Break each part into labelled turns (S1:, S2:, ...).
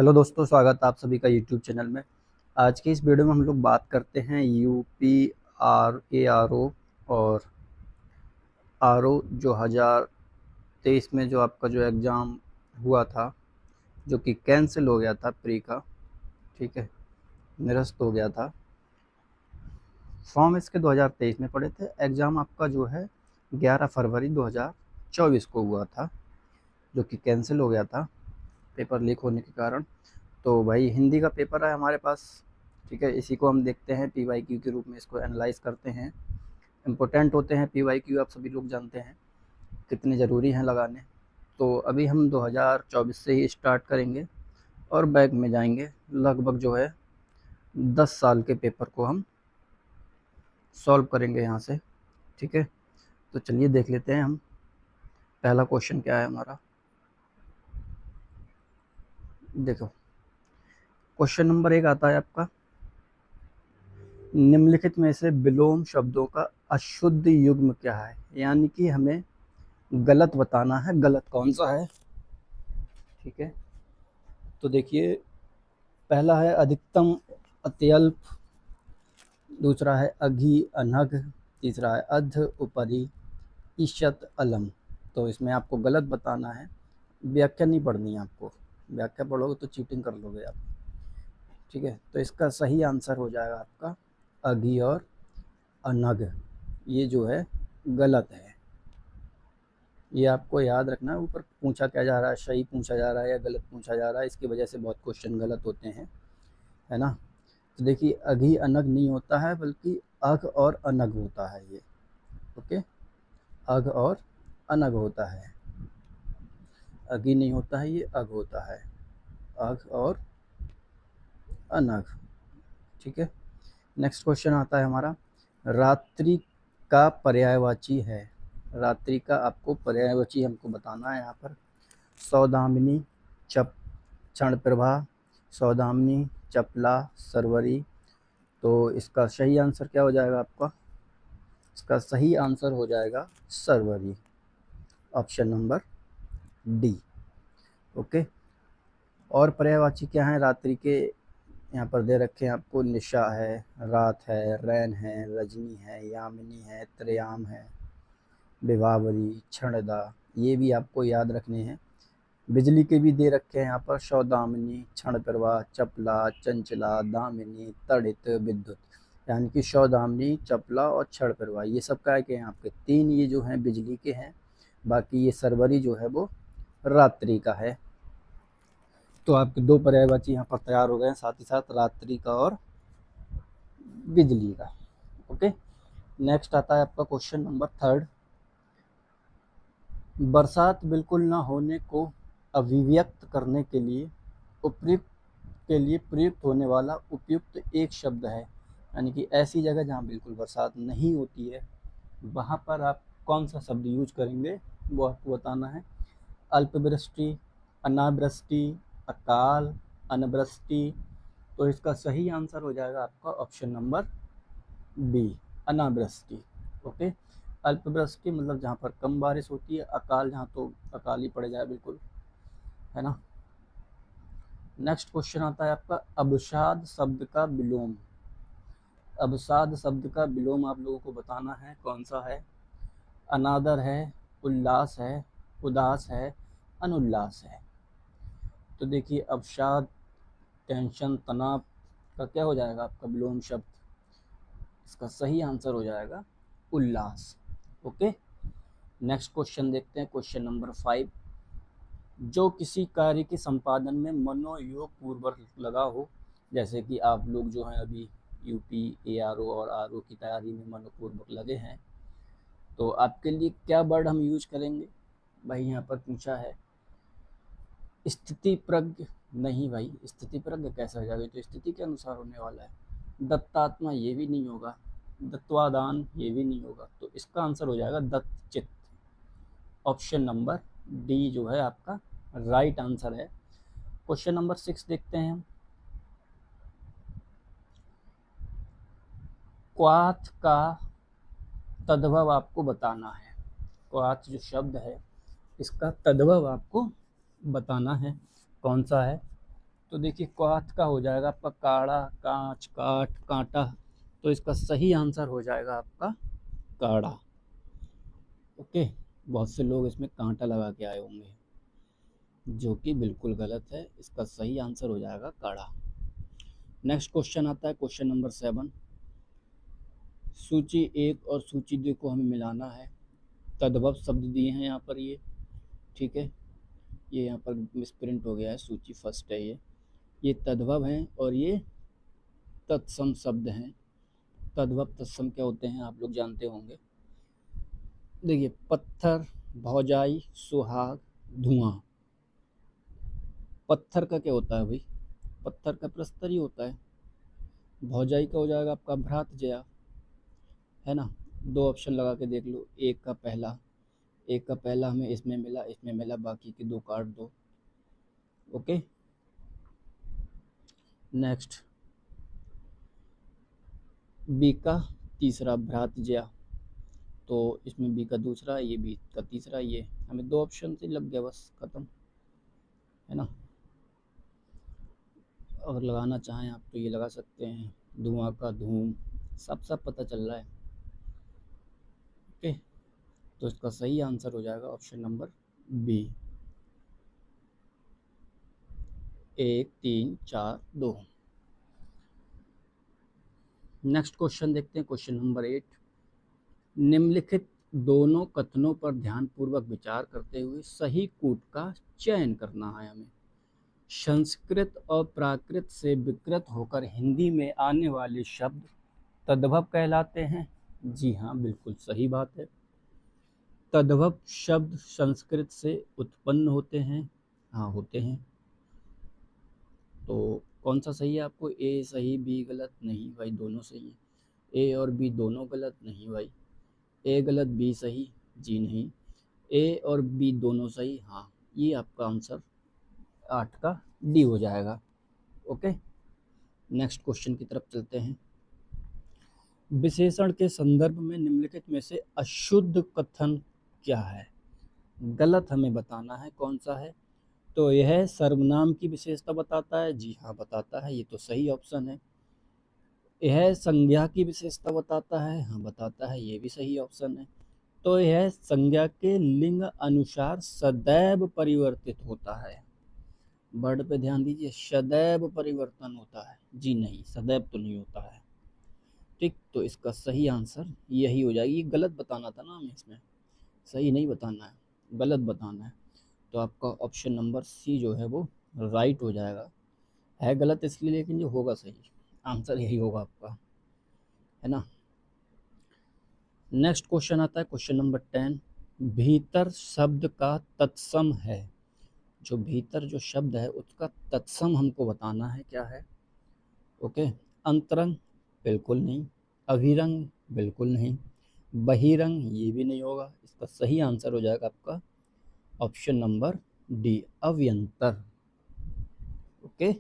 S1: Hello दोस्तों, स्वागत है आप सभी का यूट्यूब चैनल में। आज की इस वीडियो में हम लोग बात करते हैं यूपी ARO और RO जो 2023 में जो आपका जो एग्ज़ाम हुआ था, जो कि कैंसिल हो गया था प्री का। ठीक है, निरस्त हो गया था। फॉर्म इसके 2023 में पड़े थे। एग्ज़ाम आपका जो है 11 फरवरी 2024 को हुआ था, जो कि कैंसिल हो गया था पेपर लीक होने के कारण। तो भाई हिंदी का पेपर है हमारे पास। ठीक है, इसी को हम देखते हैं PYQ के रूप में, इसको एनालाइज करते हैं। इम्पोर्टेंट होते हैं PYQ, आप सभी लोग जानते हैं कितने ज़रूरी हैं लगाने। तो अभी हम 2024 से ही स्टार्ट करेंगे और बैक में जाएंगे। लगभग जो है 10 साल के पेपर को हम सॉल्व करेंगे यहाँ से। ठीक है, तो चलिए देख लेते हैं हम पहला क्वेश्चन क्या है हमारा। देखो, क्वेश्चन नंबर 1 आता है आपका, निम्नलिखित में से विलोम शब्दों का अशुद्ध युग्म क्या है। यानी कि हमें गलत बताना है, गलत कौन सा है। ठीक है, तो देखिए, पहला है अधिकतम अत्यल्प, दूसरा है अघि अनघ, तीसरा है अध उपरि, ईशत अलम। तो इसमें आपको गलत बताना है, व्याख्या नहीं पढ़नी है आपको। व्याख्या पढ़ोगे तो चीटिंग कर लोगे आप। ठीक है, तो इसका सही आंसर हो जाएगा आपका अघि और अनघ। ये जो है गलत है, ये आपको याद रखना है। ऊपर पूछा क्या जा रहा है, सही पूछा जा रहा है या गलत पूछा जा रहा है, इसकी वजह से बहुत क्वेश्चन गलत होते हैं, है ना। तो देखिए, अघि अनघ नहीं होता है, बल्कि अघ और अनघ होता है ये। ओके, अघ और अनघ होता है, अघि नहीं होता है, ये अघ होता है, अघ और अनघ। ठीक है, नेक्स्ट क्वेश्चन आता है हमारा, रात्रि का पर्यायवाची है। रात्रि का आपको पर्यायवाची हमको बताना है यहाँ पर। सौदामिनी, चप क्षण प्रभा, सौदामिनी, चपला, सरवरी। तो इसका सही आंसर क्या हो जाएगा आपका? इसका सही आंसर हो जाएगा Sarwari, option number D. Okay, और पर्यायवाची क्या है रात्रि के? यहाँ पर दे रखे हैं आपको, निशा है, रात है, रैन है, रजनी है, यामिनी है, त्रयाम है, विभावरी, क्षणदा। ये भी आपको याद रखने हैं। बिजली के भी दे रखे हैं यहाँ पर, सौदामिनी, क्षण प्रभा, चपला, चंचला, दामिनी, तड़ित, विद्युत। यानी कि सौदामिनी, चपला और क्षण प्रभा, ये सब क्या के हैं आपके? 3 ये जो हैं बिजली के हैं। बाकी ये सरवरी जो है वो रात्रि का है। तो आपके 2 पर्यायवाची यहाँ पर तैयार हो गए हैं, साथ ही साथ रात्रि का और बिजली का। ओके, नेक्स्ट आता है आपका क्वेश्चन नंबर 3। बरसात बिल्कुल न होने को अभिव्यक्त करने के लिए उपयुक्त प्रयुक्त होने वाला उपयुक्त एक शब्द है। यानी कि ऐसी जगह जहाँ बिल्कुल बरसात नहीं होती है, वहाँ पर आप कौन सा शब्द यूज करेंगे, वो आपको बताना है। अल्पवृष्टि, अनावृष्टि, अकाल, अनवृष्टि। तो इसका सही आंसर हो जाएगा आपका ऑप्शन नंबर बी, अनावृष्टि। ओके, अल्पवृष्टि मतलब जहाँ पर कम बारिश होती है, अकाल जहाँ तो अकाल ही पड़ जाए बिल्कुल, है ना। नेक्स्ट क्वेश्चन आता है आपका, अवसाद शब्द का विलोम। अवसाद शब्द का विलोम आप लोगों को बताना है, कौन सा है? अनादर है, उल्लास है, उदास है, अनुल्लास है। तो देखिए, अवसाद, टेंशन, तनाव का क्या हो जाएगा आपका विलोम शब्द? इसका सही आंसर हो जाएगा उल्लास। ओके, नेक्स्ट क्वेश्चन देखते हैं, क्वेश्चन नंबर 5। जो किसी कार्य के संपादन में मनोयोग पूर्वक लगा हो, जैसे कि आप लोग जो हैं अभी यूपी ARO और RO की तैयारी में मनोपूर्वक लगे हैं, तो आपके लिए क्या वर्ड हम यूज करेंगे? भाई यहाँ पर पूछा है स्थिति प्रज्ञ। नहीं भाई, स्थिति प्रज्ञ कैसा हो जाएगा, तो स्थिति के अनुसार होने वाला है। दत्तात्मा, ये भी नहीं होगा। दत्वादान, ये भी नहीं होगा। तो इसका आंसर हो जाएगा दत्तचित्त, ऑप्शन नंबर डी जो है आपका राइट आंसर है। क्वेश्चन नंबर 6 देखते हैं हम। क्वाथ का तद्भव आपको बताना है। क्वाथ जो शब्द है, इसका तद्भव आपको बताना है, कौन सा है? तो देखिए काठ का हो जाएगा आपका काढ़ा, कांच, काठ, कांटा। तो इसका सही आंसर हो जाएगा आपका काढ़ा। ओके, बहुत से लोग इसमें कांटा लगा के आए होंगे, जो कि बिल्कुल गलत है। इसका सही आंसर हो जाएगा काढ़ा। नेक्स्ट क्वेश्चन आता है क्वेश्चन नंबर 7। सूची 1 और सूची 2 को हमें मिलाना है। तद्भव शब्द दिए हैं यहाँ पर ये, ठीक है। ये यहाँ पर मिसप्रिंट हो गया है, सूची फर्स्ट है ये तद्भव हैं और ये तत्सम शब्द हैं। तद्भव तत्सम क्या होते हैं आप लोग जानते होंगे। देखिए पत्थर, भौजाई, सुहाग, धुआं। पत्थर का क्या होता है भाई, पत्थर का प्रस्तर ही होता है। भौजाई का हो जाएगा आपका भ्रात जया, है ना। दो ऑप्शन लगा के देख लो, एक का पहला हमें इसमें मिला, बाकी के दो काट दो। ओके, नेक्स्ट बी का तीसरा भ्रात जया, तो इसमें बी का दूसरा, ये बी का तीसरा, ये हमें दो ऑप्शन से लग गया, बस खत्म, है ना। अगर लगाना चाहें आप तो ये लगा सकते हैं, धुआं का धूम, सब पता चल रहा है। ओके, तो इसका सही आंसर हो जाएगा option number B, 1 3 4 2। Next question देखते हैं, क्वेश्चन नंबर 8। निम्नलिखित दोनों कथनों पर ध्यानपूर्वक विचार करते हुए सही कूट का चयन करना है हमें। संस्कृत और प्राकृत से विकृत होकर हिंदी में आने वाले शब्द तद्भव कहलाते हैं। जी हाँ, बिल्कुल सही बात है। तद्भव शब्द संस्कृत से उत्पन्न होते हैं। हाँ, होते हैं। तो कौन सा सही है आपको, ए सही बी गलत? नहीं भाई, दोनों सही है। ए और बी दोनों गलत? नहीं भाई। ए गलत बी सही? जी नहीं। ए और बी दोनों सही? हाँ। ये आपका आंसर 8 का डी हो जाएगा। ओके, नेक्स्ट क्वेश्चन की तरफ चलते हैं। विशेषण के संदर्भ में निम्नलिखित में से अशुद्ध कथन क्या है? गलत हमें बताना है कौन सा है। तो यह सर्वनाम की विशेषता बताता है। जी हाँ, बताता है, ये तो सही ऑप्शन है। यह संज्ञा की विशेषता बताता है। हाँ, बताता है, ये भी सही ऑप्शन है। तो यह संज्ञा के लिंग अनुसार सदैव परिवर्तित होता है। वर्ड पे ध्यान दीजिए, सदैव परिवर्तन होता है। जी नहीं, सदैव तो नहीं होता है। ठीक, तो इसका सही आंसर यही हो जाएगी। गलत बताना था ना हमें, इसमें सही नहीं बताना है, गलत बताना है। तो आपका ऑप्शन नंबर सी जो है वो राइट हो जाएगा। है गलत इसलिए, लेकिन जो होगा सही, आंसर यही होगा आपका, है ना। नेक्स्ट क्वेश्चन आता है क्वेश्चन नंबर 10। भीतर शब्द का तत्सम है। जो भीतर जो शब्द है उसका तत्सम हमको बताना है क्या है। ओके, अंतरंग बिल्कुल नहीं, अभिरंग बिल्कुल नहीं, बहिरंग ये भी नहीं होगा। इसका सही आंसर हो जाएगा आपका ऑप्शन नंबर डी, अव्यंतर। ओके,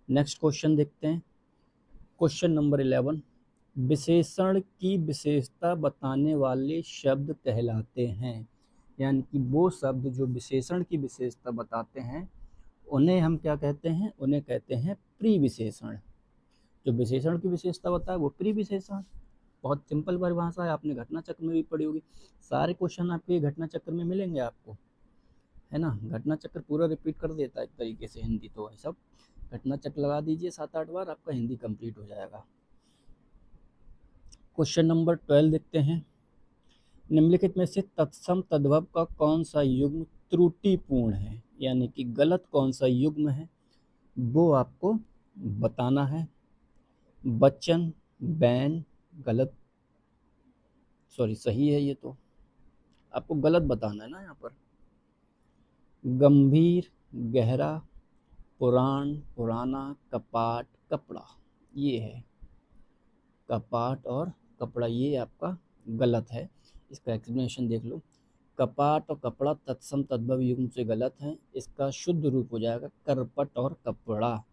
S1: नेक्स्ट क्वेश्चन देखते हैं, क्वेश्चन नंबर 11। विशेषण की विशेषता बताने वाले शब्द कहलाते हैं। यानी कि वो शब्द जो विशेषण की विशेषता बताते हैं उन्हें हम क्या कहते हैं, उन्हें कहते हैं प्रीविशेषण। जो विशेषण की विशेषता बताए वो प्रीविशेषण। बहुत सिंपल परिभाषा है, आपने घटना चक्र में भी पढ़ी होगी। सारे क्वेश्चन आपके घटना चक्र में मिलेंगे आपको, है ना। घटना चक्र पूरा रिपीट कर देता है एक तरीके से हिंदी। तो है सब, घटना चक्र लगा दीजिए 7-8 बार, आपका हिंदी कंप्लीट हो जाएगा। क्वेश्चन नंबर 12 देखते हैं। निम्नलिखित में से तत्सम तद्भव का कौन सा युग्म त्रुटिपूर्ण है, यानी कि गलत कौन सा युग्म है वो आपको बताना है। बच्चन, बैन गलत, सॉरी सही है ये, तो आपको गलत बताना है ना यहाँ पर। गंभीर, गहरा, पुराण, पुराना, कपाट, कपड़ा, ये है। कपाट और कपड़ा ये आपका गलत है। इसका एक्सप्लेनेशन देख लो। कपाट और कपड़ा तत्सम तद्भव युग्म से गलत हैं। इसका शुद्ध रूप हो जाएगा करपट और कपड़ा।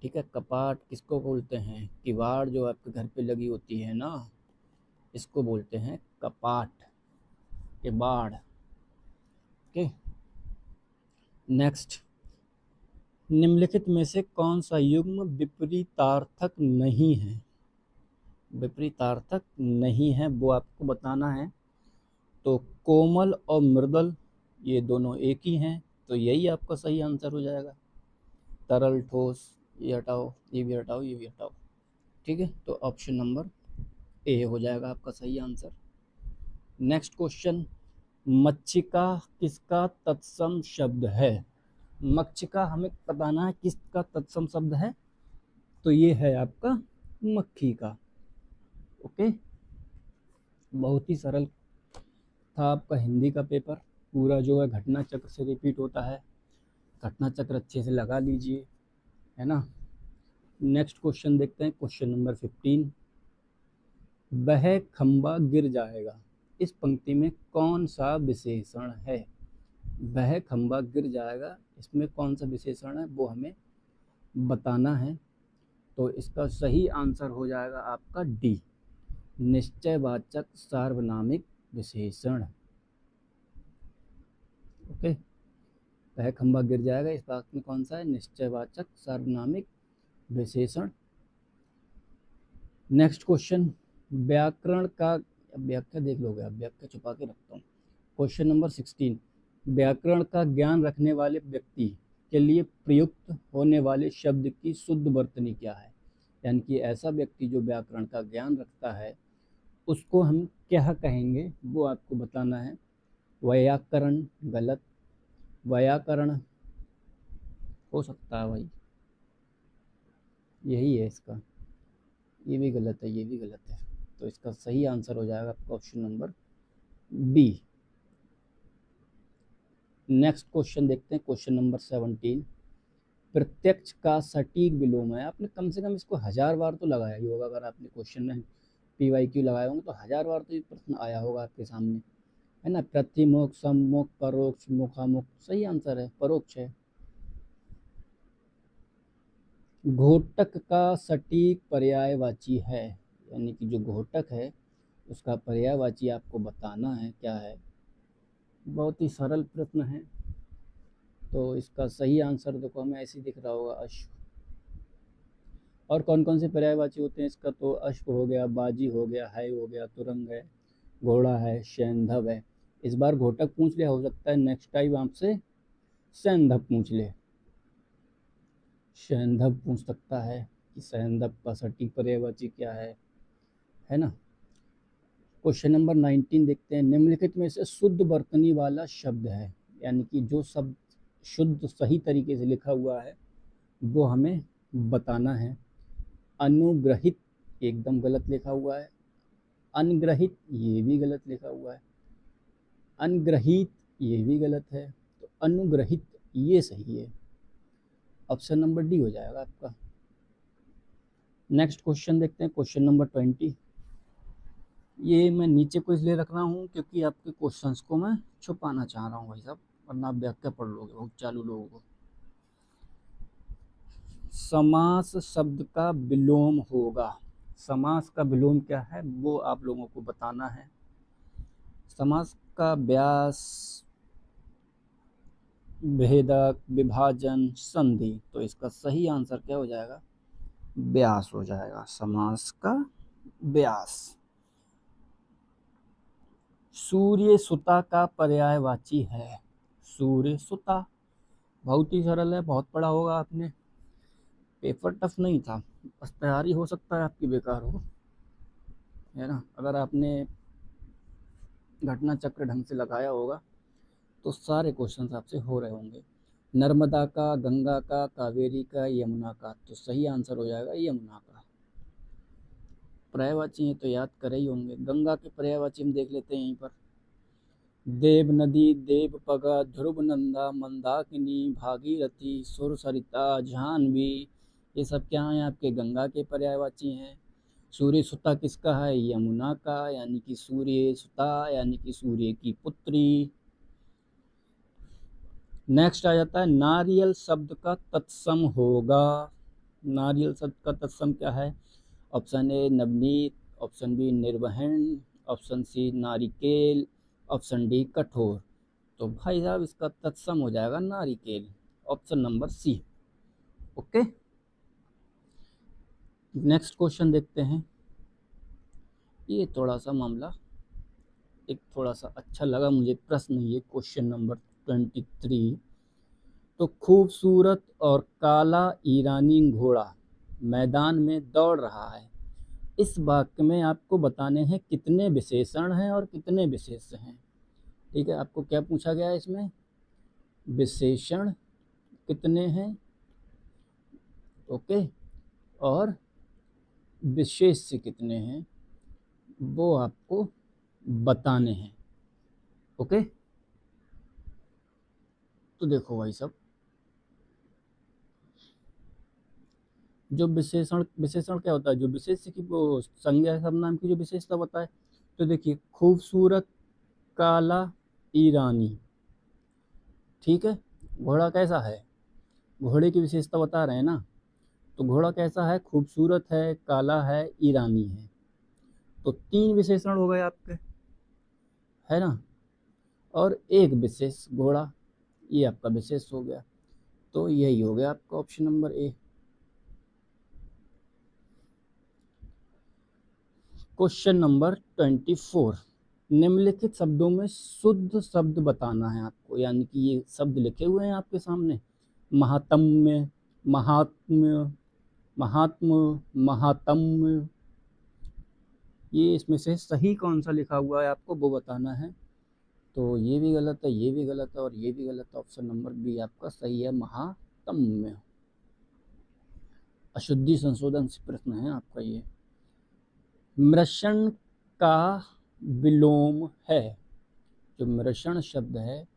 S1: ठीक है, कपाट किसको बोलते हैं, किवाड़ जो आपके घर पे लगी होती है ना, इसको बोलते हैं कपाट, किवाड़। ओके, नेक्स्ट निम्नलिखित में से कौन सा युग्म विपरीतार्थक नहीं है? विपरीतार्थक नहीं है वो आपको बताना है। तो कोमल और मृदुल ये दोनों एक ही हैं, तो यही आपका सही आंसर हो जाएगा। तरल, ठोस, ये हटाओ, ये भी हटाओ, ये भी हटाओ। ठीक है, तो ऑप्शन नंबर ए हो जाएगा आपका सही आंसर। नेक्स्ट क्वेश्चन, मक्षिका किसका तत्सम शब्द है? मक्षिका हमें बताना है किसका तत्सम शब्द है, तो ये है आपका मक्खी का। ओके, बहुत ही सरल था आपका हिंदी का पेपर। पूरा जो है घटना चक्र से रिपीट होता है, घटना चक्र अच्छे से लगा लीजिए, है ना। नेक्स्ट क्वेश्चन देखते हैं, क्वेश्चन नंबर 15। वह खंबा गिर जाएगा, इस पंक्ति में कौन सा विशेषण है? वह खंबा गिर जाएगा, इसमें कौन सा विशेषण है वो हमें बताना है। तो इसका सही आंसर हो जाएगा आपका डी, निश्चयवाचक सार्वनामिक विशेषण। ओके, वह खंबा गिर जाएगा, इस वाक्य में कौन सा है? निश्चयवाचक सार्वनामिक विशेषण। नेक्स्ट क्वेश्चन, व्याकरण का व्याख्या देख लोगे आप, व्याख्या छुपा के रखता हूँ। क्वेश्चन नंबर 16, व्याकरण का ज्ञान रखने वाले व्यक्ति के लिए प्रयुक्त होने वाले शब्द की शुद्ध वर्तनी क्या है? यानी कि ऐसा व्यक्ति जो व्याकरण का ज्ञान रखता है उसको हम क्या कहेंगे वो आपको बताना है। व्याकरण गलत, व्याकरण हो सकता है भाई, यही है इसका, ये भी गलत है, ये भी गलत है। तो इसका सही आंसर हो जाएगा आपका option number B. Next question देखते हैं, क्वेश्चन नंबर 17। प्रत्यक्ष का सटीक विलोम है, आपने कम से कम इसको 1000 बार तो लगाया ही होगा। अगर आपने क्वेश्चन में PYQ लगाए होंगे तो 1000 बार तो ये प्रश्न आया होगा आपके सामने, है ना। प्रतिमुख, सम्मुख, परोक्ष, मुखामुख, सही आंसर है परोक्ष है। घोटक का सटीक पर्यायवाची है, यानी कि जो घोटक है उसका पर्यायवाची आपको बताना है क्या है। बहुत ही सरल प्रश्न है, तो इसका सही आंसर देखो हमें ऐसे दिख रहा होगा, अश्व। और कौन कौन से पर्यायवाची होते हैं इसका? तो अश्व हो गया, बाजी हो गया, है हो गया, तुरंग है, घोड़ा है, सैंधव है। इस बार घोटक पूछ लिया, हो सकता है नेक्स्ट टाइम आपसे सैंधव पूछ ले, सैंधव पूछ सकता है कि सैंधव का सटीक पर्यायवाची क्या है ना। क्वेश्चन नंबर 19 देखते हैं, निम्नलिखित में से शुद्ध वर्तनी वाला शब्द है, यानी कि जो शब्द शुद्ध सही तरीके से लिखा हुआ है वो हमें बताना है। अनुग्रहित एकदम गलत लिखा हुआ है, अनग्रहित ये भी गलत लिखा हुआ है, अनग्रहित ये भी गलत है, तो अनुग्रहित ये सही है। ऑप्शन नंबर डी हो जाएगा आपका। नेक्स्ट क्वेश्चन देखते हैं, क्वेश्चन नंबर 20। ये मैं नीचे को इसलिए रख रहा हूँ क्योंकि आपके क्वेश्चंस को मैं छुपाना चाह रहा हूँ भाई साहब, वरना आप व्याख्या पढ़ लोगे बहुत चालू लोगों को। समास शब्द का विलोम होगा, समास का विलोम क्या है वो आप लोगों को बताना है। समास का व्यास, भेदक, विभाजन, संधि, तो इसका सही आंसर क्या हो जाएगा? व्यास हो जाएगा, समास का व्यास। सूर्य सुता का पर्यायवाची है, सूर्य सुता, बहुत ही सरल है, बहुत पढ़ा होगा आपने, पेपर टफ नहीं था, बस तैयारी हो सकता है आपकी बेकार हो, है ना। अगर आपने घटना चक्र ढंग से लगाया होगा तो सारे क्वेश्चंस आपसे हो रहे होंगे। नर्मदा का, गंगा का, कावेरी का, यमुना का, तो सही आंसर हो जाएगा यमुना का। पर्यायवाची है तो याद करे ही होंगे। गंगा के पर्यायवाची हम देख लेते हैं यहीं पर, देव नदी, देवपगा, ध्रुवनंदा, मंदाकिनी, भागीरथी, सुरसरिता, जाह्नवी, ये सब क्या हैं? आपके गंगा के पर्यायवाची हैं। सूर्य सुता किसका है? यमुना का, यानी कि सूर्य सुता यानी कि सूर्य की पुत्री। नेक्स्ट आ जाता है, नारियल शब्द का तत्सम होगा, नारियल शब्द का तत्सम क्या है? ऑप्शन ए नवनीत, ऑप्शन बी निर्वहन, ऑप्शन सी नारिकेल, ऑप्शन डी कठोर। तो भाई साहब इसका तत्सम हो जाएगा नारिकेल, option number C. Okay, next question देखते हैं। ये थोड़ा सा मामला एक थोड़ा सा अच्छा लगा मुझे प्रश्न, ये क्वेश्चन नंबर 23। तो खूबसूरत और काला ईरानी घोड़ा मैदान में दौड़ रहा है। इस वाक्य में आपको बताने हैं कितने विशेषण हैं और कितने विशेष हैं। ठीक है, आपको क्या पूछा गया है इसमें, विशेषण कितने हैं, ओके, और विशेष कितने हैं वो आपको बताने हैं। ओके, तो देखो भाई साहब, जो विशेषण, विशेषण क्या होता है, जो विशेष की वो संज्ञा सर्वनाम की जो विशेषता बताए। तो देखिए, खूबसूरत काला ईरानी, ठीक है, घोड़ा कैसा है, घोड़े की विशेषता बता रहे हैं ना। तो घोड़ा कैसा है, खूबसूरत है, काला है, ईरानी है। तो 3 विशेषण हो गए आपके, है ना, और एक विशेष घोड़ा, ये आपका विशेष हो गया। तो यही हो गया आपका option number A. Question number 24, निम्नलिखित शब्दों में शुद्ध शब्द बताना है आपको, यानी कि ये शब्द लिखे हुए हैं आपके सामने, महात्म्य, महात्म्य, महात्म, महात्म्य, ये इसमें से सही कौन सा लिखा हुआ है आपको वो बताना है। तो ये भी गलत है, ये भी गलत है और ये भी गलत है। ऑप्शन नंबर बी आपका सही है, महात्म्य। अशुद्धि संशोधन से प्रश्न है आपका ये। मृषण का विलोम है, जो मृषण शब्द है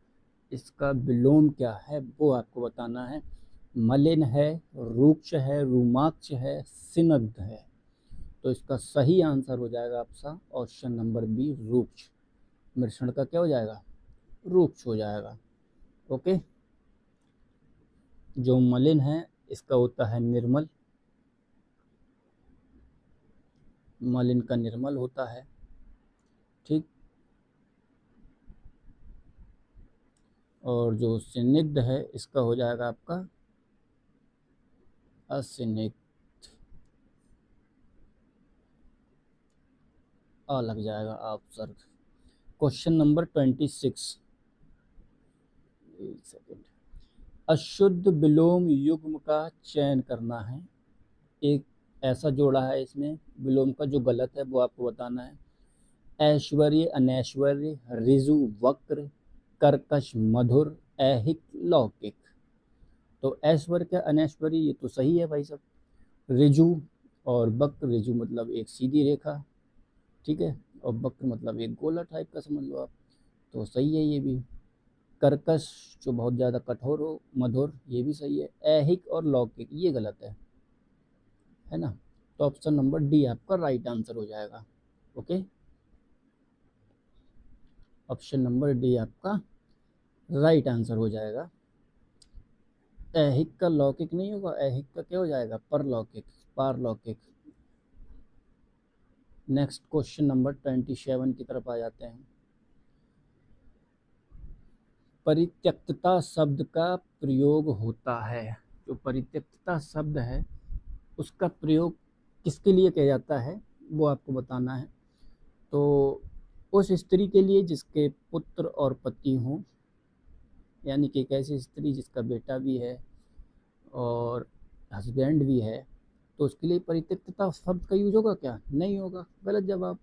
S1: इसका विलोम क्या है वो आपको बताना है। मलिन है, रुक्ष है, रुमाक्ष है, स्निग्ध है। तो इसका सही आंसर हो जाएगा आपका ऑप्शन नंबर बी, रुक्ष। मृषण का क्या हो जाएगा, रुक्ष हो जाएगा। ओके, जो मलिन है इसका होता है निर्मल, मलिन का निर्मल होता है, ठीक। और जो स्निग्ध है इसका हो जाएगा आपका अस्निग्ध, आ लग जाएगा आप सर। क्वेश्चन नंबर 26, एक सेकेंड। अशुद्ध विलोम युग्म का चयन करना है। एक ऐसा जोड़ा है इसमें विलोम का जो गलत है वो आपको बताना है। ऐश्वर्य, अनैश्वर्य, ऋजु, वक्र, कर्कश, मधुर, ऐहिक, लौकिक। तो ऐश्वर्य, अनैश्वर्य ये तो सही है भाई साहब। ऋजु और वक्र, ऋजु मतलब एक सीधी रेखा, ठीक है, और वक्र मतलब एक गोला टाइप का समझ लो आप, तो सही है ये भी। कर्कश जो बहुत ज़्यादा कठोर हो, मधुर ये भी सही है। ऐहिक और लौकिक ये गलत है ना। तो ऑप्शन नंबर डी आपका राइट आंसर हो जाएगा। ओके, ऑप्शन नंबर डी आपका राइट आंसर हो जाएगा। ऐहिक का लौकिक नहीं होगा, ऐहिक का क्या हो जाएगा, परलौकिक, पारलौकिक। नेक्स्ट क्वेश्चन नंबर 27 की तरफ आ जाते हैं। परित्यक्तता शब्द का प्रयोग होता है, जो परित्यक्तता शब्द है उसका प्रयोग किसके लिए किया जाता है वो आपको बताना है। तो उस स्त्री के लिए जिसके पुत्र और पति हों, यानी कि एक ऐसी स्त्री जिसका बेटा भी है और हस्बैंड भी है, तो उसके लिए परित्यक्तता शब्द का यूज होगा क्या, नहीं होगा, गलत जवाब।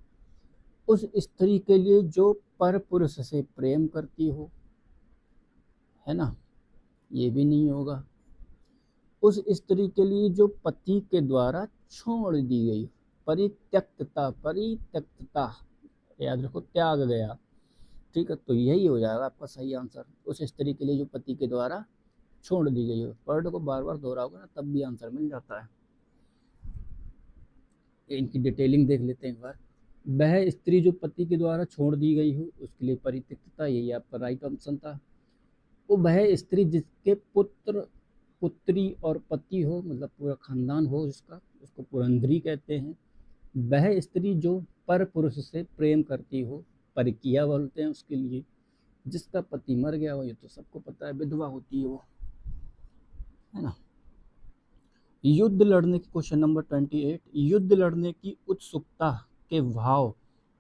S1: उस स्त्री के लिए जो पर पुरुष से प्रेम करती हो, है ना, ये भी नहीं होगा। उस स्त्री के लिए जो पति के द्वारा छोड़ दी गई, परित्यक्तता, परित्यक्तता याद रखो, त्याग गया, ठीक है। तो यही हो जाएगा आपका सही आंसर, उस स्त्री के लिए जो पति के द्वारा छोड़ दी गई हो। वर्ड को बार बार दोहराओगे ना तब भी आंसर मिल जाता है। इनकी डिटेलिंग देख लेते हैं एक बार। वह स्त्री जो पति के द्वारा छोड़ दी गई हो उसके लिए परित्यक्तता, यही आपका राइट ऑप्शन था। वो वह स्त्री जिसके पुत्र, पुत्री और पति हो, मतलब पूरा खानदान हो जिसका, उसको पुरंदरी कहते हैं। वह स्त्री जो पर पुरुष से प्रेम करती हो, परकिया बोलते हैं उसके लिए। जिसका पति मर गया हो, ये तो सबको पता है, विधवा होती है वो, है ना। युद्ध लड़ने की, क्वेश्चन नंबर 28, युद्ध लड़ने की उत्सुकता के भाव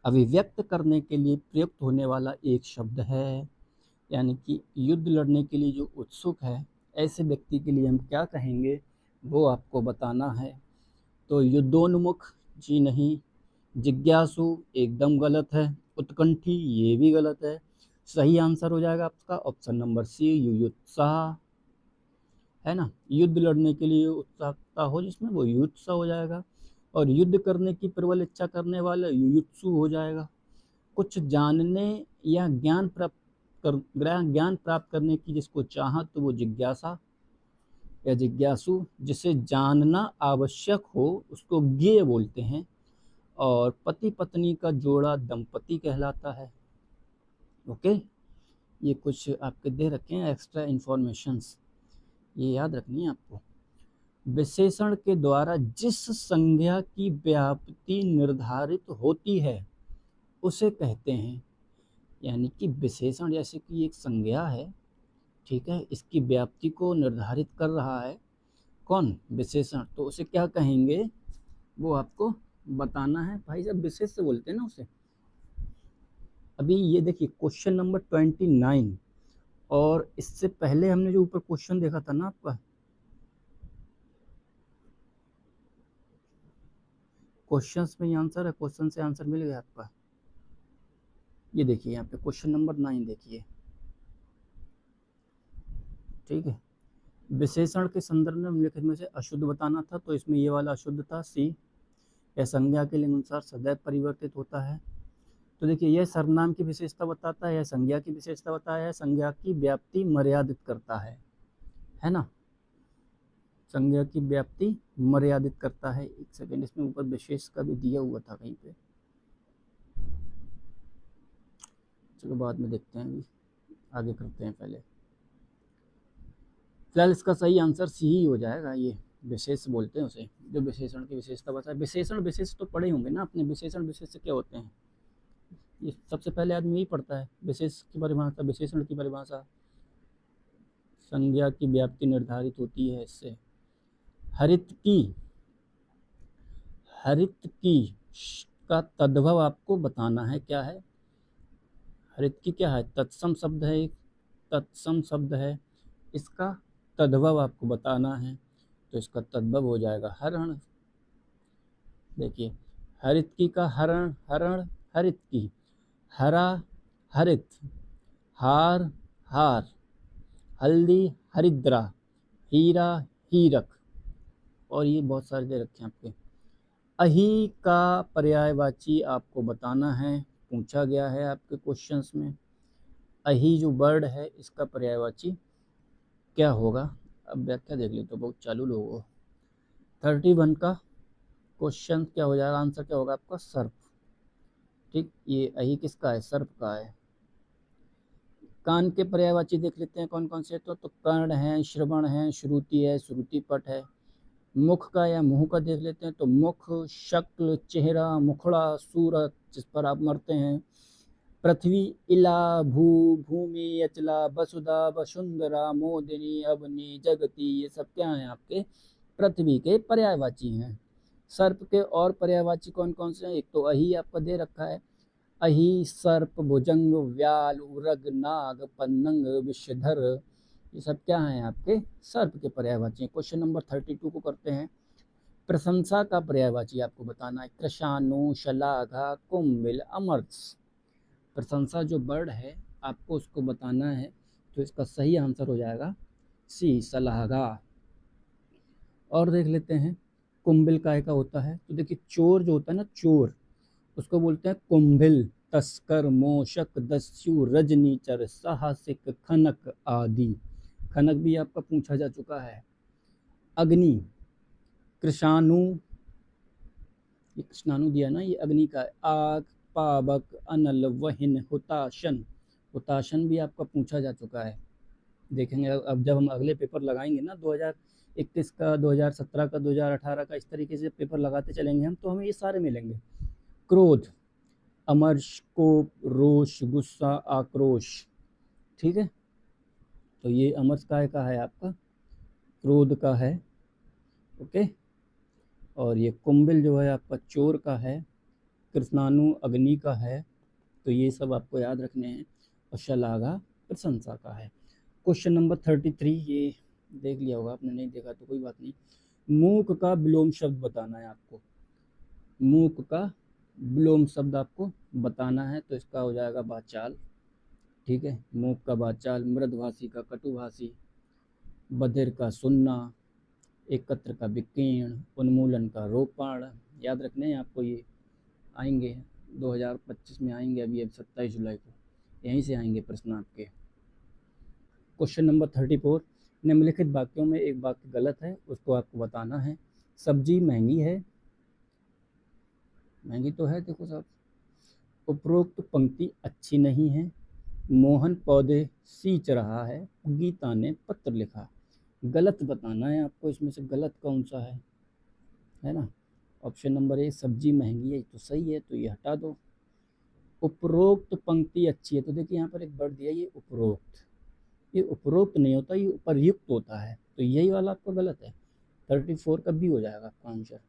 S1: अभिव्यक्त करने के लिए प्रयुक्त होने वाला एक शब्द है। यानी कि युद्ध लड़ने के लिए जो उत्सुक है, ऐसे व्यक्ति के लिए हम क्या कहेंगे, वो आपको बताना है। तो युद्धोन्मुख, जी नहीं। जिज्ञासु, एकदम गलत है। उत्कंठी, ये भी गलत है। सही आंसर हो जाएगा आपका ऑप्शन नंबर सी, युयुत्साह, है ना। युद्ध लड़ने के लिए उत्सुकता हो जिसमें, वो युयुत्सा हो जाएगा। और युद्ध करने की प्रबल इच्छा करने वाला युयुत्सु हो जाएगा। कुछ जानने या ज्ञान प्राप्त करने की जिसको चाहत, तो वो जिज्ञासा या जिज्ञासु। जिसे जानना आवश्यक हो उसको ज्ञेय बोलते हैं। और पति पत्नी का जोड़ा दंपति कहलाता है। ओके, ये कुछ आपके दे रखे हैं एक्स्ट्रा इन्फॉर्मेशंस, ये याद रखनी है आपको। विशेषण के द्वारा जिस संज्ञा की व्याप्ति निर्धारित होती है उसे कहते हैं। यानी कि विशेषण जैसे कि एक संज्ञा है, ठीक है, इसकी व्याप्ति को निर्धारित कर रहा है कौन, विशेषण, तो उसे क्या कहेंगे वो आपको बताना है। भाई साहब विशेष से बोलते हैं ना उसे। अभी ये देखिए क्वेश्चन नंबर 29, और इससे पहले हमने जो ऊपर क्वेश्चन देखा था ना आपका, क्वेश्चंस में ही आंसर है, क्वेश्चन से आंसर मिल गया आपका। ये देखिए यहाँ पे क्वेश्चन नंबर 9 देखिए, ठीक है। विशेषण के संदर्भ में निम्नलिखित में से अशुद्ध बताना था, तो इसमें ये वाला अशुद्ध था, सी। यह संज्ञा के लिंग अनुसार सदैव परिवर्तित होता है। तो देखिए यह सर्वनाम की विशेषता बताता है, यह संज्ञा की विशेषता बताया है, संज्ञा की व्याप्ति मर्यादित करता है ना। संज्ञा की व्याप्ति मर्यादित करता है। एक सेकेंड, इसमें ऊपर विशेष का भी दिया हुआ था कहीं पे, चलो बाद में देखते हैं, अभी आगे करते हैं पहले। फिलहाल इसका सही आंसर सी ही हो जाएगा। ये विशेष बोलते हैं उसे, जो विशेषण की विशेषता बताए। विशेषण विशेष तो पढ़े होंगे ना आपने, विशेषण विशेष क्या होते हैं, ये सबसे पहले आदमी यही पढ़ता है। विशेष की परिभाषा, विशेषण की परिभाषा, संज्ञा की व्याप्ति निर्धारित होती है इससे। हरित की, हरित की का तद्भव आपको बताना है क्या है। हरित की क्या है, तत्सम शब्द है, एक तत्सम शब्द है, इसका तद्भव आपको बताना है। तो इसका तद्भव हो जाएगा हरण। देखिए हरित की का हरण, हरण, हरित की, हरा, हरित, हार, हार, हल्दी, हरिद्रा, हीरा, हीरक, और ये बहुत सारे दे रखे हैं आपके। अही का पर्यायवाची आपको बताना है, पूछा गया है आपके क्वेश्चंस में। अही जो वर्ड है इसका पर्यायवाची क्या होगा। अब व्याख्या देख ली तो बहुत चालू लोगों। 31 का क्वेश्चन क्या हो जाएगा, आंसर क्या होगा आपका, सर्प। ठीक, ये अही किसका है, सर्प का है। कान के पर्यायवाची देख लेते हैं कौन कौन से, तो कर्ण है, श्रवण है, श्रुति है, श्रुति पट है। मुख का या मुंह का देख लेते हैं, तो मुख, शक्ल, चेहरा, मुखड़ा, सूरत जिस पर आप मरते हैं। पृथ्वी, इला, भू, भूमि, अचला, वसुधा, वसुंधरा, मोदिनी, अवनी, जगती, ये सब क्या हैं आपके, पृथ्वी के पर्यायवाची हैं। सर्प के और पर्यायवाची कौन कौन से हैं, एक तो अही आपका दे रखा है, अही, सर्प, भुजंग, व्याल, उरग, नाग, पन्नंग, विषधर, ये सब क्या हैं आपके, सर्प के पर्यायवाची। क्वेश्चन नंबर 32 को करते हैं। प्रशंसा का पर्यायवाची आपको बताना है, कृशाणु, शलाघा, कुंभिल, अमर्त्य। प्रशंसा जो वर्ड है आपको उसको बताना है, तो इसका सही आंसर हो जाएगा सी, सलाहगा। और देख लेते हैं कुंभिल काय का होता है, तो देखिए चोर जो होता है ना, चोर, उसको बोलते हैं कुंभिल। तस्कर, मोशक, दस्यु, रजनीचर, साहसिक, खनक आदि। खनक भी आपका पूछा जा चुका है। अग्नि, कृषाणु, ये कृष्णाणु दिया ना, ये अग्नि का है। आग, पावक, अनल, वहिन, हुताशन, हुताशन भी आपका पूछा जा चुका है। देखेंगे अब जब हम अगले पेपर लगाएंगे ना 2021 का, 2017 का, 2018 का, इस तरीके से पेपर लगाते चलेंगे हम, तो हमें ये सारे मिलेंगे। क्रोध, अमर्ष, कोप, रोष, गुस्सा, आक्रोश, ठीक है। तो ये अमर्ष काय का है आपका, क्रोध का है, ओके। और ये कुंभिल जो है आपका चोर का है, कृष्णानु अग्नि का है, तो ये सब आपको याद रखने हैं। और शलाघा प्रशंसा का है। क्वेश्चन नंबर 33, ये देख लिया होगा आपने, नहीं देखा तो कोई बात नहीं। मूक का विलोम शब्द बताना है आपको। मूक का विलोम शब्द आपको बताना है, तो इसका हो जाएगा वाचाल। ठीक है, मूक का वाचाल, मृदभाषी का कटुभाषी, बधिर का सुनना, एकत्र का विकीर्ण, उन्मूलन का रोपण। याद रखने हैं आपको, ये आएंगे 2025 में आएंगे, अभी 27 जुलाई को यहीं से आएंगे प्रश्न आपके। क्वेश्चन नंबर 34, निम्नलिखित वाक्यों में एक वाक्य गलत है, उसको आपको बताना है। सब्जी महंगी है, महंगी तो है देखो साहब। उपरोक्त पंक्ति अच्छी नहीं है। मोहन पौधे सींच रहा है, गीता ने पत्र लिखा। गलत बताना है आपको, इसमें से गलत कौन सा है ना। ऑप्शन नंबर ए, सब्जी महंगी है, तो सही है, तो ये हटा दो। उपरोक्त पंक्ति अच्छी है, तो देखिए यहाँ पर एक वर्ड दिया, ये उपरोक्त, ये उपरोक्त नहीं होता, ये उपर्युक्त होता है, तो यही वाला आपका गलत है। 34 का बी हो जाएगा आपका आंसर।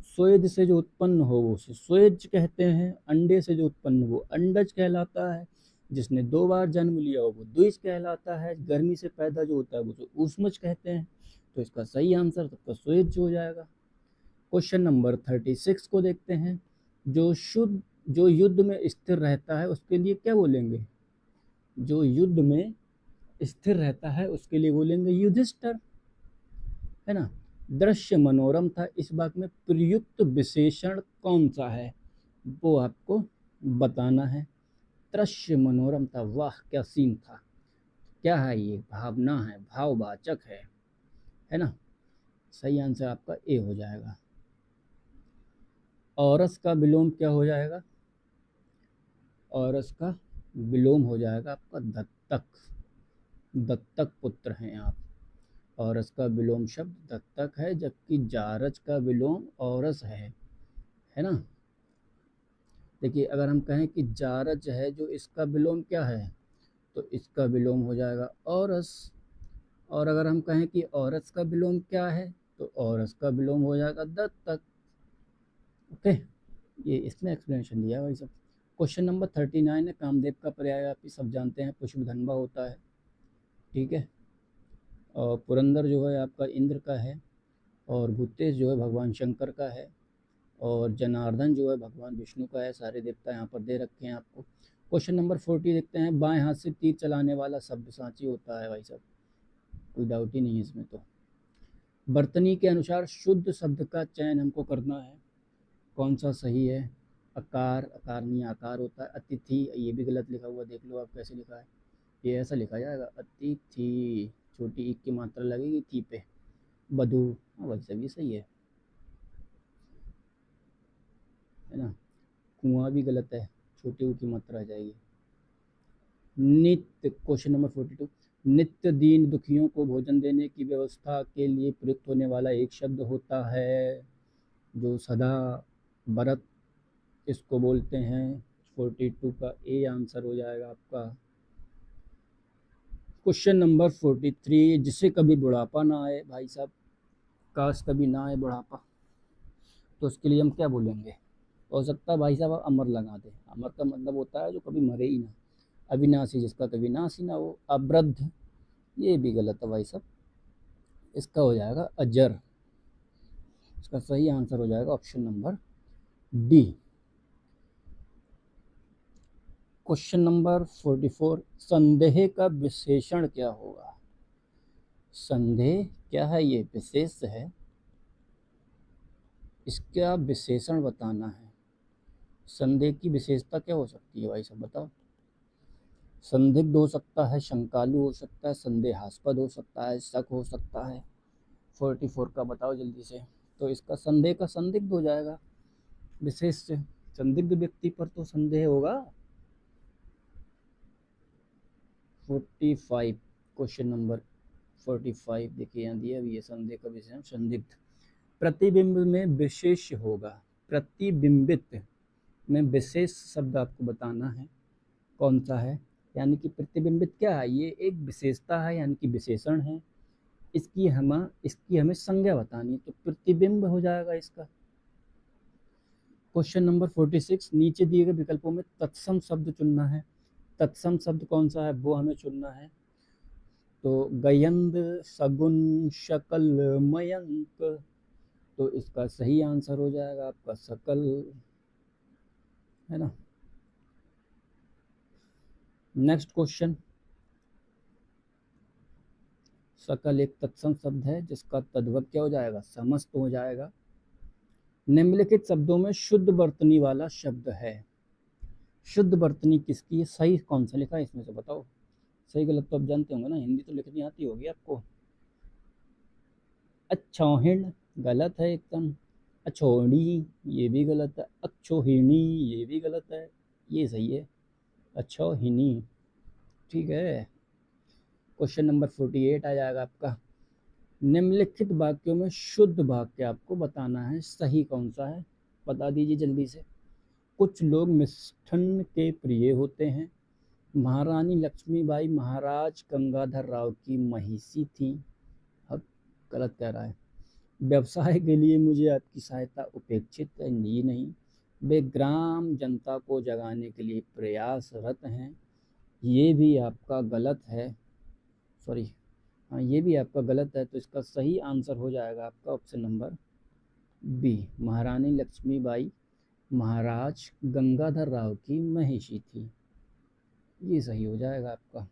S1: स्वेद से जो उत्पन्न हो वो उसे स्वेज कहते हैं। अंडे से जो उत्पन्न हो वो अंडज कहलाता है। जिसने 2 बार जन्म लिया हो वो द्विज कहलाता है। गर्मी से पैदा जो होता है वो उसे ऊष्मज कहते हैं। तो इसका सही आंसर सबका स्वेज हो जाएगा। क्वेश्चन नंबर 36 को देखते हैं। जो युद्ध में स्थिर रहता है उसके लिए क्या बोलेंगे? जो युद्ध में स्थिर रहता है उसके लिए बोलेंगे युधिष्ठिर, है ना। दृश्य मनोरम था, इस वाक्य में प्रयुक्त विशेषण कौन सा है वो आपको बताना है। दृश्य मनोरम था, वाह क्या सीन था। क्या है ये? भावना है, भाववाचक है ना। सही आंसर आपका ए हो जाएगा। औरस का विलोम क्या हो जाएगा? औरस का विलोम हो जाएगा आपका दत्तक। दत्तक पुत्र हैं आप। औरस का विलोम शब्द दत्तक है, जबकि जारज का विलोम औरस है ना। देखिए अगर हम कहें कि जारज है जो, इसका विलोम क्या है, तो इसका विलोम हो जाएगा औरस। और अगर हम कहें कि औरस का विलोम क्या है, तो औरस का विलोम हो जाएगा दत्तक। ओके, ये इसमें एक्सप्लेनेशन दिया है भाई सब। क्वेश्चन नंबर 39 है। कामदेव का पर्याय आप सब जानते हैं, पुष्पधनबा होता है। ठीक है, और पुरंदर जो है आपका इंद्र का है, और भूतेश जो है भगवान शंकर का है, और जनार्दन जो है भगवान विष्णु का है। सारे देवता यहाँ पर दे रखे हैं आपको। क्वेश्चन नंबर 40 देखते हैं। बाएं हाथ से तीर चलाने वाला शब्द सांची होता है भाई साहब, कोई डाउट ही नहीं है इसमें। तो वर्तनी के अनुसार शुद्ध शब्द का चयन हमको करना है, कौन सा सही है। अकार, अकार नहीं आकार होता है। अतिथि, ये भी गलत लिखा हुआ, देख लो आप कैसे लिखा है। ये ऐसा लिखा जाएगा अतिथि, छोटी एक की मात्रा लगेगी थी पे। बधू, हाँ भाई साहब ये सही है ना। कुआं भी गलत है, छोटी ऊ की मात्रा आ जाएगी। नित्य, क्वेश्चन नंबर 42, नित्य दीन दुखियों को भोजन देने की व्यवस्था के लिए प्रयुक्त होने वाला एक शब्द होता है जो सदा बरत, इसको बोलते हैं। 42 का ए आंसर हो जाएगा आपका। क्वेश्चन नंबर 43, जिसे कभी बुढ़ापा ना आए भाई साहब, काश कभी ना आए बुढ़ापा, तो उसके लिए हम क्या बोलेंगे? हो सकता है भाई साहब आप अमर लगा दें। अमर का मतलब होता है जो कभी मरे ही ना। अविनाशी, जिसका कभी नाश ही ना हो। अवृद्ध, ये भी गलत है भाई साहब, इसका हो जाएगा अजर। इसका सही आंसर हो जाएगा option number D. Question number 44, संदेह का विशेषण क्या होगा? संदेह क्या है? ये विशेष है, इसका विशेषण बताना है। संदेह की विशेषता क्या हो सकती है भाई साहब बताओ? संदिग्ध हो सकता है, शंकालु हो सकता है, संदेहास्पद हो सकता है, शक हो सकता है। 44 का बताओ जल्दी से। तो इसका संदेह का संदिग्ध हो जाएगा, विशेष से। संदिग्ध व्यक्ति पर तो संदेह होगा। 45, क्वेश्चन नंबर 45 देखिए यहाँ दिया भी है, संदेह का विशेषण संदिग्ध। प्रतिबिंब में विशेष होगा, प्रतिबिंबित में विशेष शब्द आपको बताना है, कौन सा है। यानी कि प्रतिबिंबित क्या है? ये एक विशेषता है, यानी कि विशेषण है। इसकी हमें संज्ञा बतानी है, तो प्रतिबिंब हो जाएगा इसका। क्वेश्चन नंबर 46, नीचे दिए गए विकल्पों में तत्सम शब्द चुनना है। तत्सम शब्द कौन सा है वो हमें चुनना है। तो गयंद, सगुन, शकल, मयंक, तो इसका सही आंसर हो जाएगा आपका सकल, है ना। नेक्स्ट क्वेश्चन, सकल एक तत्सम शब्द है जिसका तद्भव क्या हो जाएगा, समस्त हो जाएगा। निम्नलिखित शब्दों में शुद्ध वर्तनी वाला शब्द है। शुद्ध वर्तनी किसकी है, सही कौन सा लिखा है इसमें से बताओ। सही गलत तो आप जानते होंगे ना, हिंदी तो लिखनी आती होगी आपको। अच्छौहिण गलत है एकदम। अछोड़ी ये भी गलत है। अक्षोहिणी ये भी गलत है। ये सही है, अक्षौहिणी। ठीक है। क्वेश्चन नंबर 48 आ जाएगा आपका। निम्नलिखित वाक्यों में शुद्ध वाक्य आपको बताना है, सही कौन सा है बता दीजिए जल्दी से। कुछ लोग मिष्ठान के प्रिय होते हैं। महारानी लक्ष्मीबाई महाराज गंगाधर राव की महिषी थी। अब गलत कह रहा है। व्यवसाय के लिए मुझे आपकी सहायता उपेक्षित है, ये नहीं। वे ग्राम जनता को जगाने के लिए प्रयासरत हैं, ये भी आपका गलत है। सॉरी, हाँ ये भी आपका गलत है। तो इसका सही आंसर हो जाएगा आपका ऑप्शन नंबर बी, महारानी लक्ष्मीबाई महाराज गंगाधर राव की महिषी थी। ये सही हो जाएगा आपका,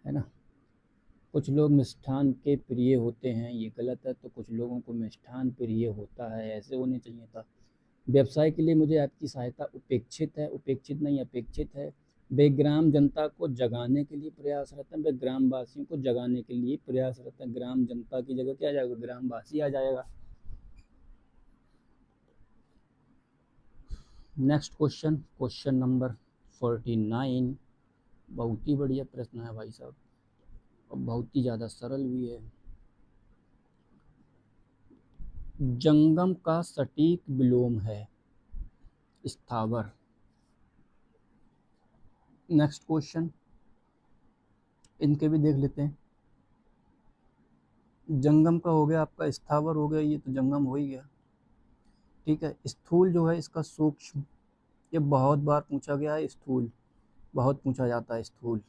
S1: है ना। कुछ लोग मिष्ठान के प्रिय होते हैं, ये गलत है। तो कुछ लोगों को मिष्ठान प्रिय होता है, ऐसे होने चाहिए था। व्यवसाय के लिए मुझे आपकी सहायता उपेक्षित है, उपेक्षित नहीं अपेक्षित है। वे ग्राम जनता को जगाने के लिए प्रयासरत हैं, वे ग्रामवासियों को जगाने के लिए प्रयासरत हैं। ग्राम जनता की जगह क्या आ जाएगा, ग्रामवासी आ जाएगा। नेक्स्ट क्वेश्चन, क्वेश्चन नंबर 49, बहुत ही बढ़िया प्रश्न है भाई साहब, और बहुत ही ज़्यादा सरल भी है। जंगम का सटीक विलोम है स्थावर। नेक्स्ट क्वेश्चन, इनके भी देख लेते हैं। जंगम का हो गया आपका, स्थावर हो गया, ये तो जंगम हो ही गया। ठीक है। स्थूल जो है इसका सूक्ष्म, ये बहुत बार पूछा गया है। स्थूल बहुत पूछा जाता है, स्थूल,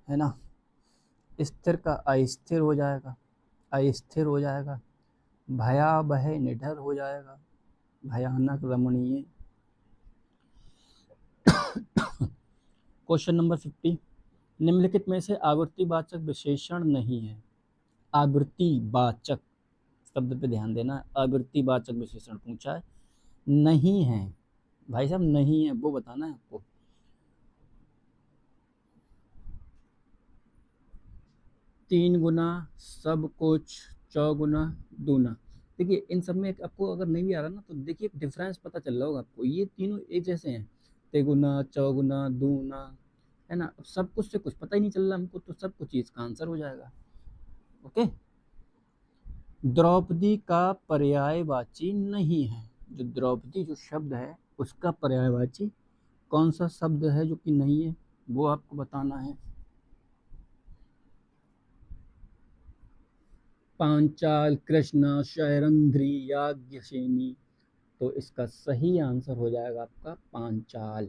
S1: है ना। स्थिर का अस्थिर हो जाएगा, अस्थिर हो जाएगा। भयावह निडर हो जाएगा, भयानक रमणीय। क्वेश्चन नंबर 50, निम्नलिखित में से आवृत्तिवाचक विशेषण नहीं है। आवृत्तिवाचक शब्द पे ध्यान देना, आवृत्तिवाचक विशेषण पूछा है, नहीं है भाई साहब, नहीं है वो बताना है आपको। तीन गुना, सब कुछ, चौगुना, दूना। देखिए इन सब में एक आपको अगर नहीं भी आ रहा ना, तो देखिए एक डिफरेंस पता चल रहा होगा आपको, ये तीनों एक जैसे हैं। तेगुना, चौगुना, दूना, है ना। अब सब कुछ से कुछ पता ही नहीं चल रहा हमको, तो सब कुछ इसका आंसर हो जाएगा। ओके। द्रौपदी का पर्यायवाची नहीं है। जो द्रौपदी जो शब्द है उसका पर्यायवाची कौन सा शब्द है जो कि नहीं है, वो आपको बताना है। पांचाल, कृष्णा, शैरंध्री, याज्ञसेनी, तो इसका सही आंसर हो जाएगा आपका पांचाल,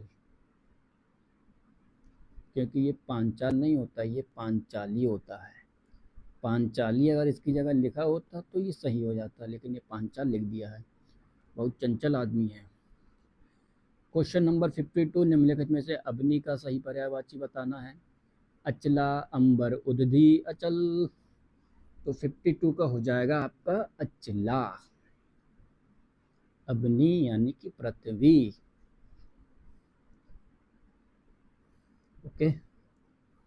S1: क्योंकि ये पांचाल नहीं होता, ये पांचाली होता है। पांचाली अगर इसकी जगह लिखा होता तो ये सही हो जाता, लेकिन ये पांचाल लिख दिया है। बहुत चंचल आदमी है। क्वेश्चन नंबर 52, निम्नलिखित में से अवनी का सही पर्यायवाची बताना है। अचला, अंबर, उदधि, अचल, तो 52 का हो जाएगा आपका अचला, अवनी यानी कि पृथ्वी। ओके।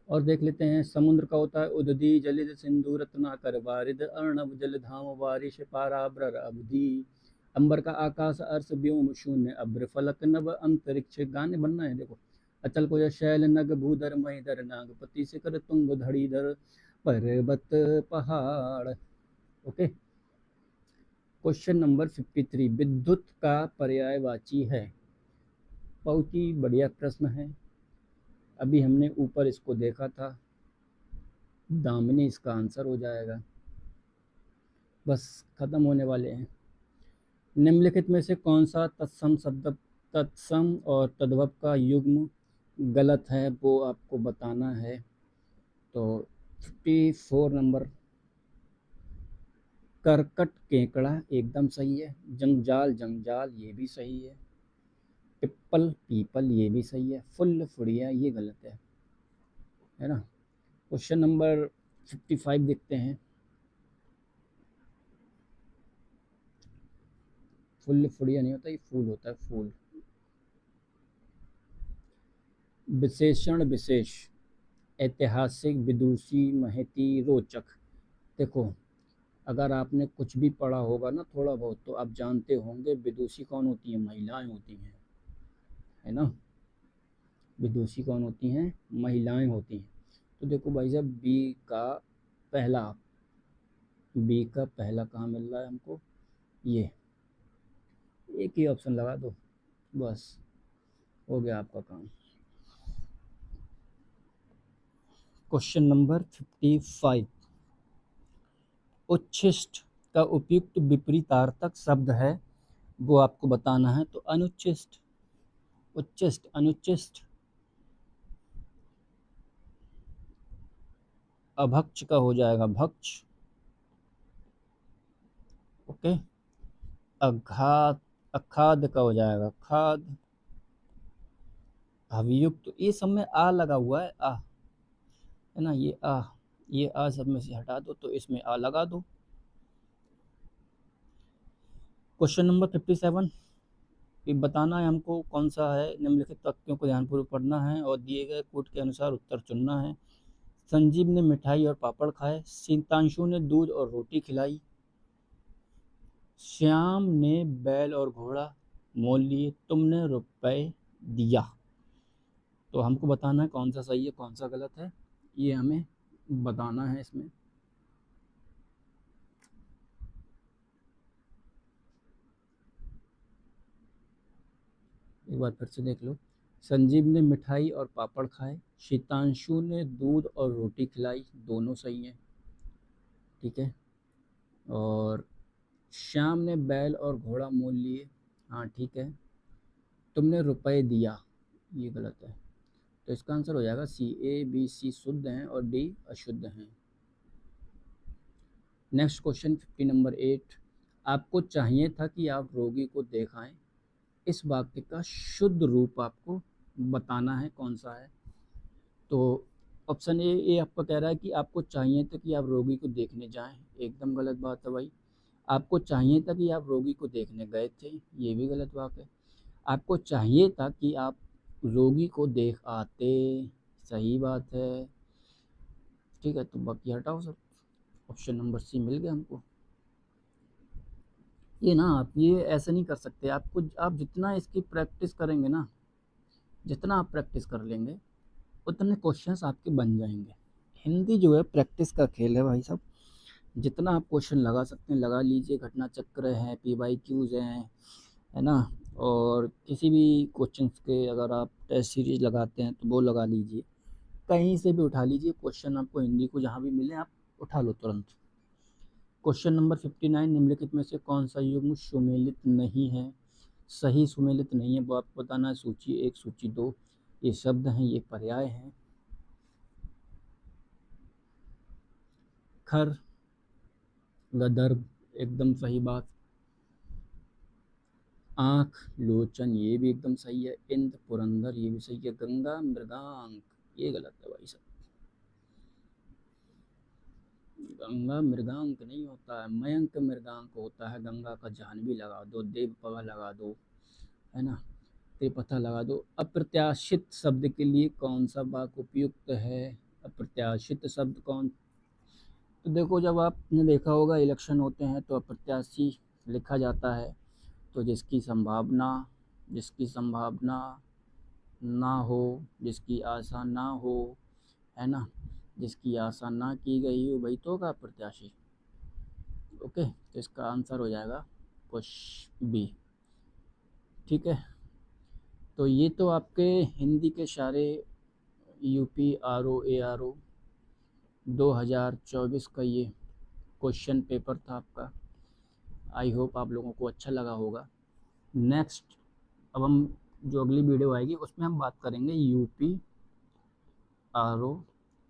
S1: और देख लेते हैं, समुद्र का होता है उदधि, जलिद, सिंधु, रत्नाकर, वारिद, अर्णव, जलधाम, वारिश, पाराब्र, अवधि। अंबर का आकाश, अर्श, व्योम, शून्य, अभ्र, फलक, नभ, अंतरिक्ष। गाने बनना है देखो। अचल को शैल, नग, भूधर, महीधर, नागपति, शिखर, तुंग, धड़ीधर, पर्वत, पहाड़। ओके। क्वेश्चन नंबर 53, विद्युत का पर्यायवाची है। बहुत ही बढ़िया प्रश्न है, अभी हमने ऊपर इसको देखा था। दामिनी इसका आंसर हो जाएगा। बस ख़त्म होने वाले हैं। निम्नलिखित में से कौन सा तत्सम शब्द तत्सम और तद्भव का युग्म गलत है, वो आपको बताना है। तो 54 नंबर, करकट केकड़ा एकदम सही है। जंजाल जंजाल ये भी सही है। पिप्पल पीपल ये भी सही है। फुल फुड़िया ये गलत है ना। क्वेश्चन नंबर 55 देखते हैं। फुल फुड़िया नहीं होता, ये फूल होता है, फूल। विशेषण विशेष, ऐतिहासिक, विदुषी, महती, रोचक। देखो, अगर आपने कुछ भी पढ़ा होगा ना थोड़ा बहुत, तो आप जानते होंगे विदुषी कौन होती हैं, महिलाएं होती हैं, है ना। विदुषी कौन होती हैं, महिलाएं होती हैं। तो देखो भाई साहब, पहला बी का पहला कहाँ मिल रहा है हमको, ये एक ही ऑप्शन लगा दो, बस हो गया आपका काम। क्वेश्चन नंबर 55, उच्छिष्ट का उपयुक्त विपरीतार्थक शब्द है, वो आपको बताना है। तो अनुच्छिष्ट, उच्छिष्ट, अनुच्छिष्ट। अभक्ष का हो जाएगा भक्ष। ओके। अघात, अखाद का हो जाएगा खाद। अभियुक्त, ये सब में आ लगा हुआ है, आ, है ना, ये आ, ये आ सब में से हटा दो, तो इसमें आ लगा दो। क्वेश्चन नंबर 57, ये बताना है हमको कौन सा है। निम्नलिखित तथ्यों को ध्यानपूर्वक पढ़ना है और दिए गए कोड के अनुसार उत्तर चुनना है। संजीव ने मिठाई और पापड़ खाए, शीतांशु ने दूध और रोटी खिलाई, श्याम ने बैल और घोड़ा मोल लिए, तुमने रुपए दिया। तो हमको बताना है कौन सा सही है कौन सा गलत है, ये हमें बताना है इसमें। एक बार फिर से देख लो। संजीव ने मिठाई और पापड़ खाए, शीतांशु ने दूध और रोटी खिलाई, दोनों सही हैं, ठीक है। और श्याम ने बैल और घोड़ा मोल लिए, हाँ ठीक है। तुमने रुपए दिया, ये गलत है। तो इसका आंसर हो जाएगा सी। ए बी सी शुद्ध हैं और डी अशुद्ध हैं। नेक्स्ट क्वेश्चन 50 नंबर 8, आपको चाहिए था कि आप रोगी को देखाएं, इस वाक्य का शुद्ध रूप आपको बताना है कौन सा है। तो ऑप्शन ए, ये आपका कह रहा है कि आपको चाहिए था कि आप रोगी को देखने जाएं, एकदम गलत बात है भाई। आपको चाहिए था कि आप रोगी को देखने गए थे, ये भी गलत बात है। आपको चाहिए था कि आप रोगी को देख आते, सही बात है, ठीक है। तो बाकी हटाओ सब, ऑप्शन नंबर सी मिल गया हमको। ये ना आप ये ऐसे नहीं कर सकते, आपको आप जितना इसकी प्रैक्टिस करेंगे ना, जितना आप प्रैक्टिस कर लेंगे उतने क्वेश्चंस आपके बन जाएंगे। हिंदी जो है प्रैक्टिस का खेल है भाई साहब। जितना आप क्वेश्चन लगा सकते हैं लगा लीजिए, घटना चक्र है, पी वाई क्यूज़ हैं, है ना। और किसी भी क्वेश्चन के अगर आप टेस्ट सीरीज लगाते हैं तो वो लगा लीजिए, कहीं से भी उठा लीजिए क्वेश्चन, आपको हिंदी को जहाँ भी मिले आप उठा लो तुरंत। क्वेश्चन नंबर 59, निम्नलिखित में से कौन सा युग्म सुमेलित नहीं है, सही सुमेलित नहीं है, वो आपको बताना है। सूची 1 सूची 2, ये शब्द हैं, ये पर्याय हैं। खर, गदर्भ एकदम सही बात। आँख, लोचन ये भी एकदम सही है। इंद्र, पुरंदर ये भी सही है। गंगा, मृगांक ये गलत है भाई साहब। गंगा मृगांक नहीं होता है, मयंक मृगांक होता है। गंगा का जाह्नवी लगा दो, देवपवा लगा दो, है ना, त्रिपथा लगा दो। अप्रत्याशित शब्द के लिए कौन सा वाक्य उपयुक्त है, अप्रत्याशित शब्द कौन। तो देखो, जब आपने देखा होगा इलेक्शन होते हैं तो अप्रत्याशी लिखा जाता है। तो जिसकी संभावना ना हो, जिसकी आशा ना हो, है ना, जिसकी आशा ना की गई हो, वही तो होगा प्रत्याशी। ओके, तो इसका आंसर हो जाएगा क्वेश्चन बी, ठीक है। तो ये तो आपके हिंदी के सारे UP R O A R O 2024 का ये क्वेश्चन पेपर था आपका। आई होप आप लोगों को अच्छा लगा होगा। नेक्स्ट अब हम जो अगली वीडियो आएगी उसमें हम बात करेंगे यूपी आरओ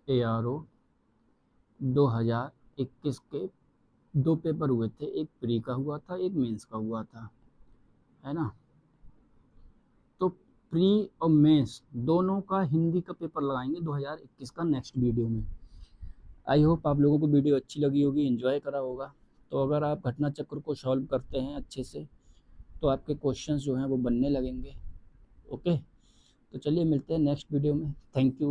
S1: एआरओ 2021 के 2 पेपर हुए थे, एक प्री का हुआ था, एक मेंस का हुआ था, है ना। तो प्री और मेंस दोनों का हिंदी का पेपर लगाएंगे 2021 का नेक्स्ट वीडियो में। आई होप आप लोगों को वीडियो अच्छी लगी होगी, एंजॉय करा होगा। तो अगर आप घटना चक्र को सॉल्व करते हैं अच्छे से तो आपके क्वेश्चंस जो हैं वो बनने लगेंगे। ओके, तो चलिए मिलते हैं नेक्स्ट वीडियो में। Thank you.